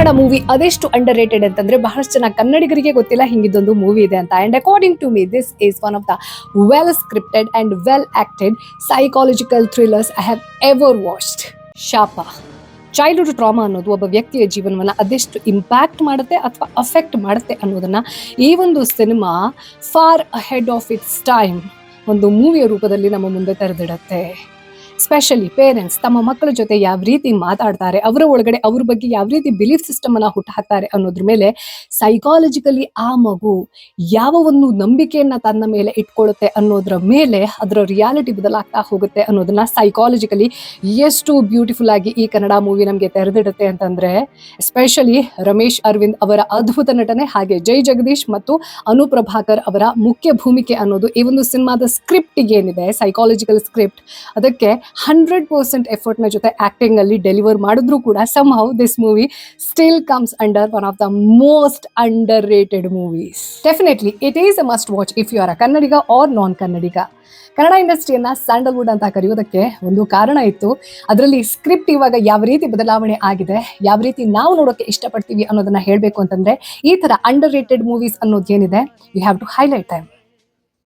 Kannada movie ಅದೆಷ್ಟು underrated ಅಂತಂದ್ರೆ ಬಹಳಷ್ಟು ಜನ ಕನ್ನಡಿಗರಿಗೆ ಗೊತ್ತಿಲ್ಲ ಹಿಂಗಿದ್ದೊಂದು ಮೂವಿ ಇದೆ ಅಂತ. And according to me this is one of the well scripted and well acted psychological thrillers I have ever watched. ಶಾಪ. ಚೈಲ್ಡ್ಹುಡ್ ಟ್ರಾಮಾ ಅನ್ನೋದು ಒಬ್ಬ ವ್ಯಕ್ತಿಯ ಜೀವನವನ್ನು ಅದೆಷ್ಟು ಇಂಪ್ಯಾಕ್ಟ್ ಮಾಡುತ್ತೆ ಅಥವಾ ಅಫೆಕ್ಟ್ ಮಾಡುತ್ತೆ ಅನ್ನೋದನ್ನ ಈ ಒಂದು cinema for ahead of it's time ಒಂದು ಮೂವಿಯ ರೂಪದಲ್ಲಿ ನಮ್ಮ ಮುಂದೆ ತೆರೆದಿಡುತ್ತೆ. ಸ್ಪೆಷಲಿ ಪೇರೆಂಟ್ಸ್ ತಮ್ಮ ಮಕ್ಕಳ ಜೊತೆ ಯಾವ ರೀತಿ ಮಾತಾಡ್ತಾರೆ, ಅವರ ಒಳಗಡೆ ಅವ್ರ ಬಗ್ಗೆ ಯಾವ ರೀತಿ ಬಿಲೀಫ್ ಸಿಸ್ಟಮ್ ಅನ್ನ ಹುಟ್ಟುಹಾಕ್ತಾರೆ ಅನ್ನೋದ್ರ ಮೇಲೆ ಸೈಕಾಲಜಿಕಲಿ ಆ ಮಗು ಯಾವ ಒಂದು ನಂಬಿಕೆಯನ್ನ ತನ್ನ ಮೇಲೆ ಇಟ್ಕೊಳ್ಳುತ್ತೆ ಅನ್ನೋದ್ರ ಮೇಲೆ ಅದರ ರಿಯಾಲಿಟಿ ಬದಲಾಗ್ತಾ ಹೋಗುತ್ತೆ ಅನ್ನೋದನ್ನ ಸೈಕಾಲಜಿಕಲಿ ಎಷ್ಟು ಬ್ಯೂಟಿಫುಲ್ ಆಗಿ ಈ ಕನ್ನಡ ಮೂವಿ ನಮಗೆ ತೆರೆದಿಡುತ್ತೆ ಅಂತಂದ್ರೆ, ಎಸ್ಪೆಷಲಿ ರಮೇಶ್ ಅರವಿಂದ್ ಅವರ ಅದ್ಭುತ ನಟನೆ ಹಾಗೆ ಜೈ ಜಗದೀಶ್ ಮತ್ತು ಅನು ಪ್ರಭಾಕರ್ ಅವರ ಮುಖ್ಯ ಭೂಮಿಕೆ ಅನ್ನೋದು ಈ ಒಂದು ಸಿನಿಮಾದ ಸ್ಕ್ರಿಪ್ಟ್ ಏನಿದೆ, ಸೈಕಾಲಜಿಕಲ್ ಸ್ಕ್ರಿಪ್ಟ್, ಅದಕ್ಕೆ 100% ಎಫರ್ಟ್ನ ಜೊತೆ ಆಕ್ಟಿಂಗ್ ಅಲ್ಲಿ ಡೆಲಿವರ್ ಮಾಡಿದ್ರು ಕೂಡ somehow this movie still comes under one of the most underrated movies. Definitely it is a must watch if you are a Kannadiga or non Kannadiga. Kannada ಇಂಡಸ್ಟ್ರಿಯನ್ನ ಸ್ಯಾಂಡಲ್ವುಡ್ ಅಂತ ಕರೆಯೋದಕ್ಕೆ ಒಂದು ಕಾರಣ ಇತ್ತು. ಅದರಲ್ಲಿ ಸ್ಕ್ರಿಪ್ಟ್ ಇವಾಗ ಯಾವ ರೀತಿ ಬದಲಾವಣೆ ಆಗಿದೆ, ಯಾವ ರೀತಿ ನಾವು ನೋಡೋಕೆ ಇಷ್ಟಪಡ್ತೀವಿ ಅನ್ನೋದನ್ನ ಹೇಳಬೇಕು ಅಂತಂದ್ರೆ ಈ ತರ ಅಂಡರ್ ರೇಟೆಡ್ ಮೂವೀಸ್ ಅನ್ನೋದೇನಿದೆ, we have to highlight them.